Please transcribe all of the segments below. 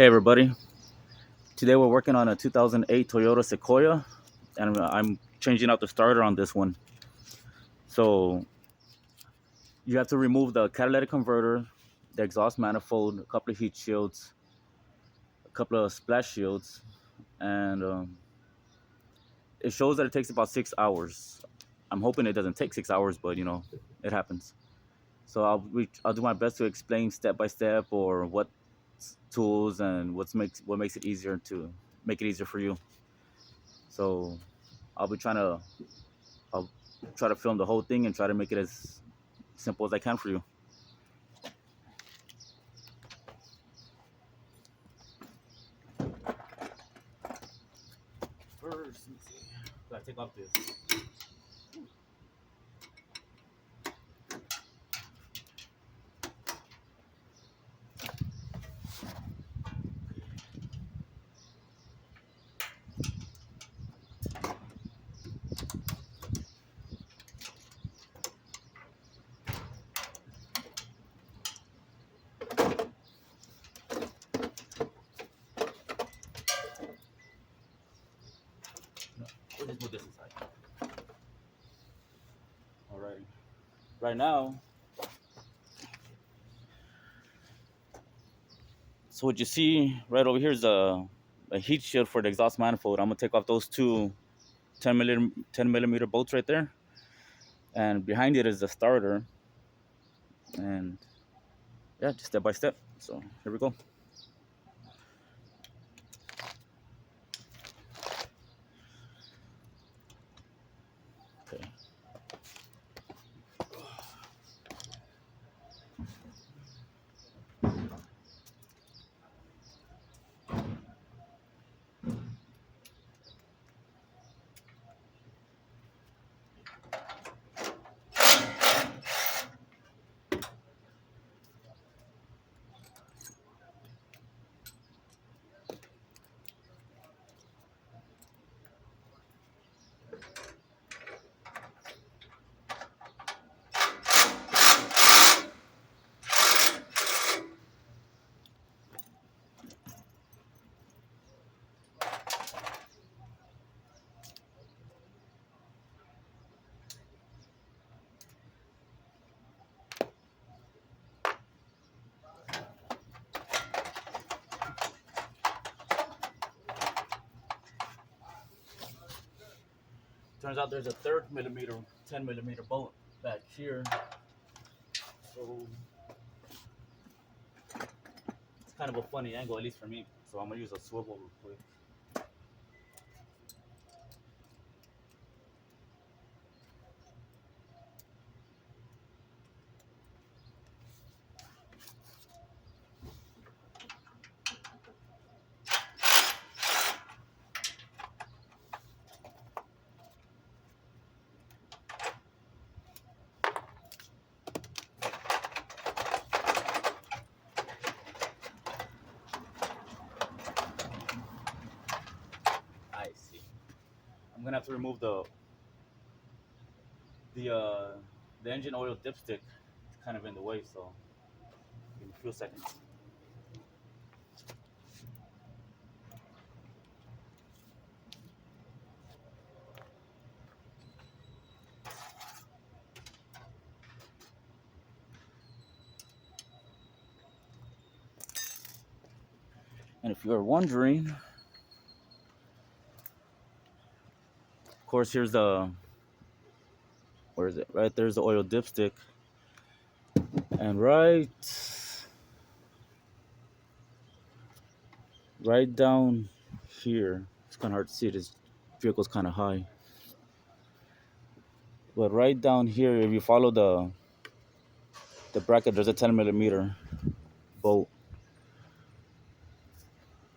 Hey everybody, today we're working on a 2008 Toyota Sequoia and I'm changing out the starter on this one. So you have to remove the catalytic converter, the exhaust manifold, a couple of heat shields, a couple of splash shields, and it shows that it takes about 6 hours. I'm hoping it doesn't take 6 hours, but it happens. So I'll do my best to explain step by step or what tools and what makes it easier to make it easier for you. So I'll be trying to I'll try to film the whole thing and try to make it as simple as I can for you. First, let me see. Gotta take off this. No, we'll just move this aside. Alrighty. Right now, so what you see right over here is a heat shield for the exhaust manifold. I'm gonna take off those two 10 millimeter bolts right there, and behind it is the starter. And yeah, just step by step. So here we go. Okay. Turns out there's a 10 millimeter bolt back here. So it's kind of a funny angle, at least for me. So I'm gonna use a swivel real quick. I see. I'm gonna have to remove the uh, the engine oil dipstick. It's kind of in the way, so give me a few seconds. And if you're wondering, of course, here's the where is it? Right there's the oil dipstick, and right down here. It's kind of hard to see. This vehicle's kind of high, but right down here, if you follow the bracket, there's a 10 millimeter bolt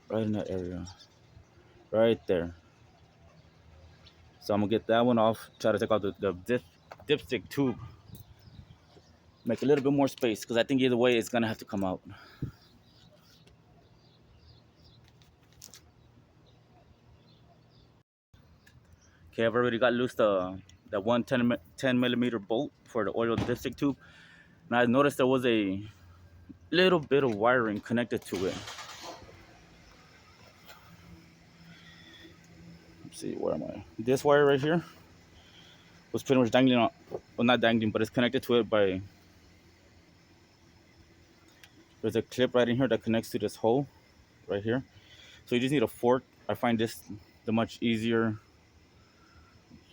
right in that area, right there. So I'm gonna get that one off. Try to take out the dipstick tube. Make a little bit more space because I think either way it's gonna have to come out. Okay, I've already got loose the 10 millimeter bolt for the oil dipstick tube, and I noticed there was a little bit of wiring connected to it. see, where am I? This wire right here was pretty much dangling on, well, not dangling, but it's connected to it by, there's a clip right in here that connects to this hole right here. So you just need a fork. I find this the much easier,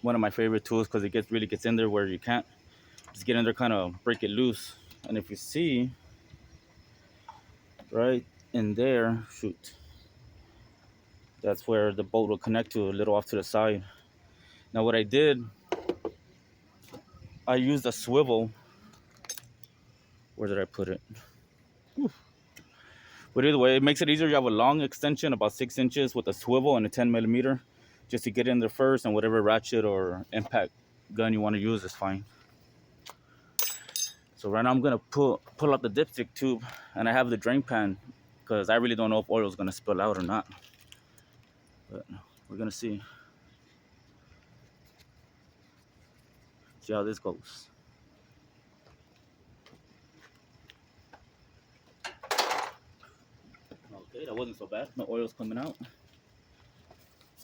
one of my favorite tools, because it really gets in there where you can't just get in there, kind of break it loose. And if you see right in there, shoot, that's where the bolt will connect to, a little off to the side. Now what I did, I used a swivel. Where did I put it? But either way, it makes it easier. You have a long extension, about 6 inches, with a swivel and a 10 millimeter, just to get in there first, and whatever ratchet or impact gun you want to use is fine. So right now I'm gonna pull out the dipstick tube, and I have the drain pan, because I really don't know if oil is gonna spill out or not. But we're gonna see how this goes. Okay, that wasn't so bad. No oil's coming out.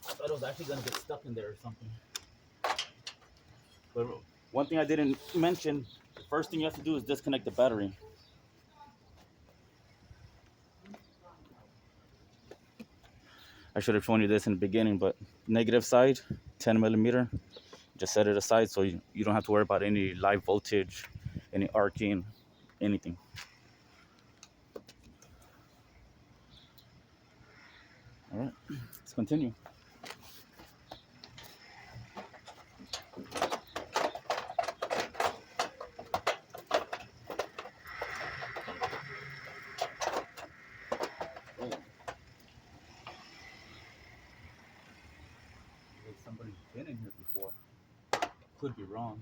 I thought it was actually gonna get stuck in there or something. But one thing I didn't mention, the first thing you have to do is disconnect the battery. I should have shown you this in the beginning, but negative side, 10 millimeter, just set it aside so you don't have to worry about any live voltage, any arcing, anything. All right, let's continue. Oh. Somebody's been in here before. Could be wrong.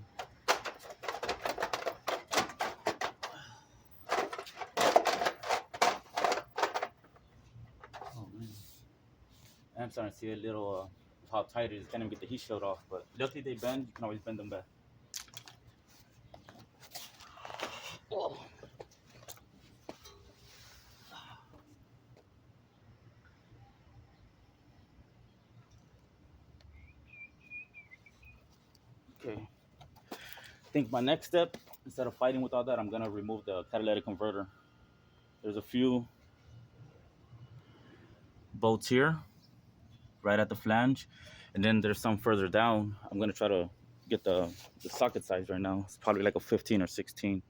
Oh man. I'm starting to see a little how tight it is. Can't even get the heat shield off, but luckily they bend. You can always bend them back. Oh. Okay. I think my next step, instead of fighting with all that, I'm gonna remove the catalytic converter. There's a few bolts here, right at the flange, and then there's some further down. I'm gonna try to get the socket size right now. It's probably like a 15 or 16.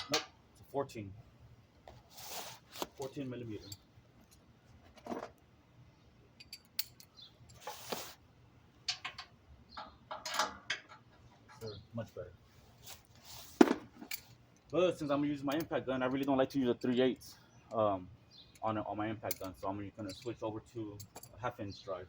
Nope, it's a 14. 14 millimeter. So much better. But since I'm gonna use my impact gun, I really don't like to use a 3/8 on my impact gun, so I'm gonna switch over to a 1/2 inch drive.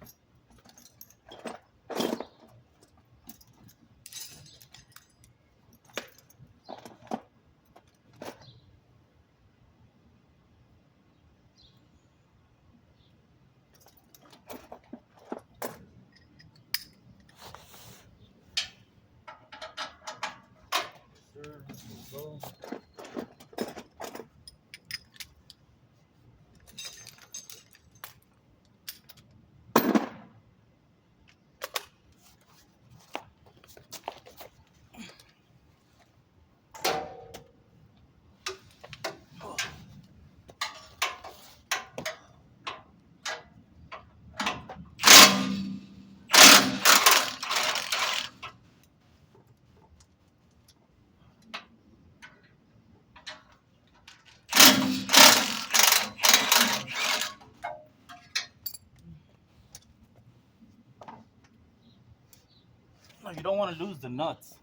Sure, go. No, you don't want to lose the nuts,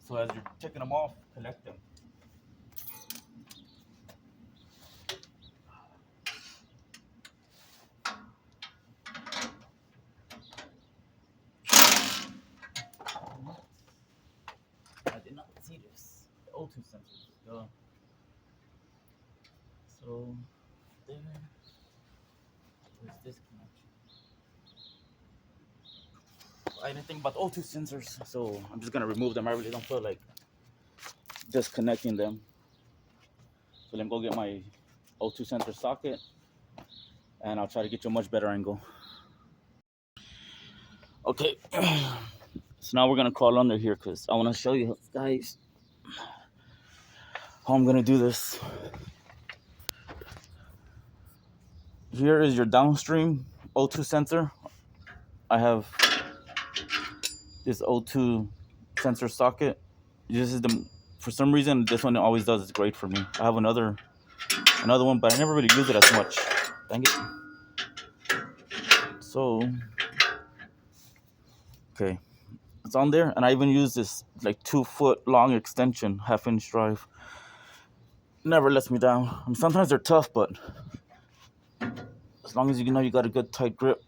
so as you're taking them off, collect them. I did not see this. The O2 sensors. So So there. Where's this connection? I didn't think about the O2 sensors, so I'm just gonna remove them. I really don't feel like disconnecting them. So let me go get my O2 sensor socket, and I'll try to get you a much better angle. Okay, so now we're gonna crawl under here because I want to show you guys how I'm gonna do this. Here is your downstream O2 sensor. I have this O2 sensor socket. This is the, for some reason, this one always does. It's great for me. I have another one, but I never really use it as much. Dang it. So, okay, it's on there, and I even use this like 2-foot long extension, 1/2-inch drive. Never lets me down. I mean, sometimes they're tough, but as long as you know you got a good tight grip.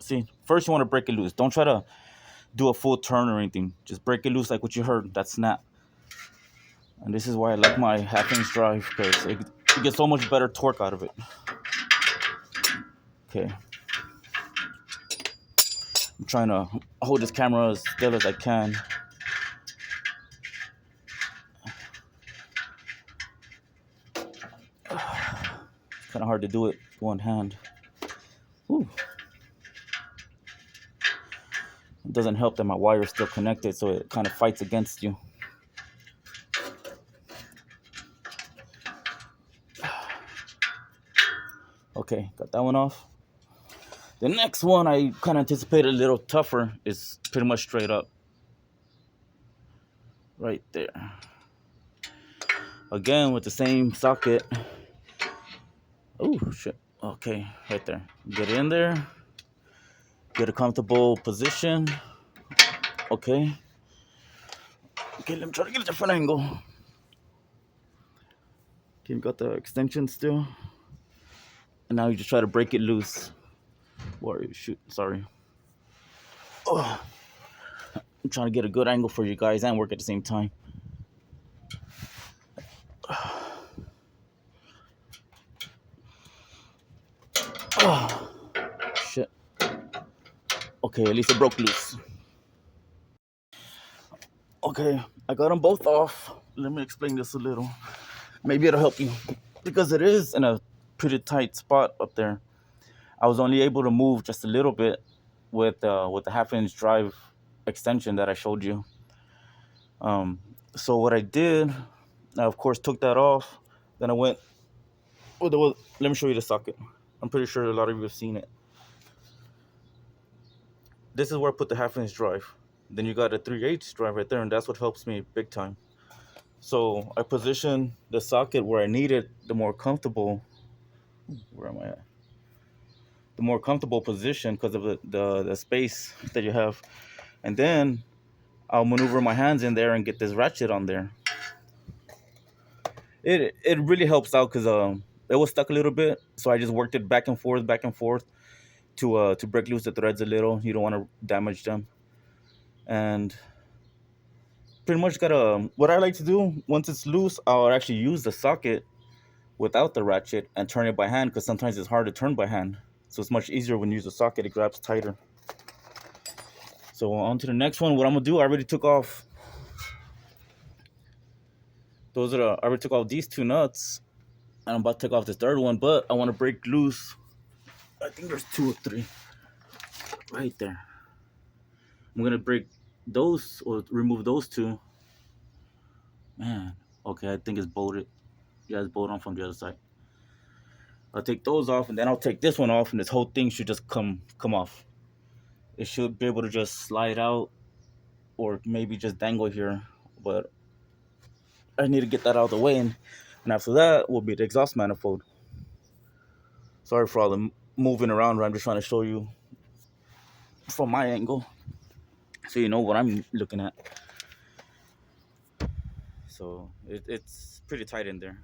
See, first you want to break it loose. Don't try to do a full turn or anything. Just break it loose like what you heard, that snap. And this is why I like my 1/2-inch drive, because you get so much better torque out of it. Okay. I'm trying to hold this camera as still as I can. It's kind of hard to do it with one hand. Ooh. It doesn't help that my wire is still connected, so it kind of fights against you. Okay, got that one off. The next one I kind of anticipated a little tougher is pretty much straight up. Right there. Again, with the same socket. Oh, shit. Okay, right there. Get in there. Get a comfortable position. Okay. Okay, let me try to get a different angle. Okay, you got the extension still. And now you just try to break it loose. Or shoot, sorry. Oh, I'm trying to get a good angle for you guys and work at the same time. Oh, shit. Okay, at least it broke loose. Okay, I got them both off. Let me explain this a little. Maybe it'll help you. Because it is in a pretty tight spot up there. I was only able to move just a little bit with the 1/2-inch drive extension that I showed you. So what I did, I of course took that off. Then I went. Oh, let me show you the socket. I'm pretty sure a lot of you have seen it. This is where I put the 1/2-inch drive. Then you got a 3/8 drive right there, and that's what helps me big time. So I positioned the socket where I needed the more comfortable. Where am I at? The more comfortable position because of the space that you have, and then I'll maneuver my hands in there and get this ratchet on there. It really helps out because it was stuck a little bit, so I just worked it back and forth to break loose the threads a little. You don't want to damage them, and pretty much gotta. What I like to do once it's loose, I'll actually use the socket without the ratchet and turn it by hand because sometimes it's hard to turn by hand. So it's much easier when you use a socket. It grabs tighter. So on to the next one. What I'm gonna do? I already took off. I already took off these 2 nuts, and I'm about to take off this 3rd one. But I want to break loose. I think there's 2 or 3 right there. I'm gonna break those or remove those 2. Man, okay. I think it's bolted. Yeah, it's bolted on from the other side. I'll take those off, and then I'll take this one off, and this whole thing should just come off. It should be able to just slide out, or maybe just dangle here. But I need to get that out of the way, and after that will be the exhaust manifold. Sorry for all the moving around. I'm just trying to show you from my angle, so you know what I'm looking at. So it's pretty tight in there.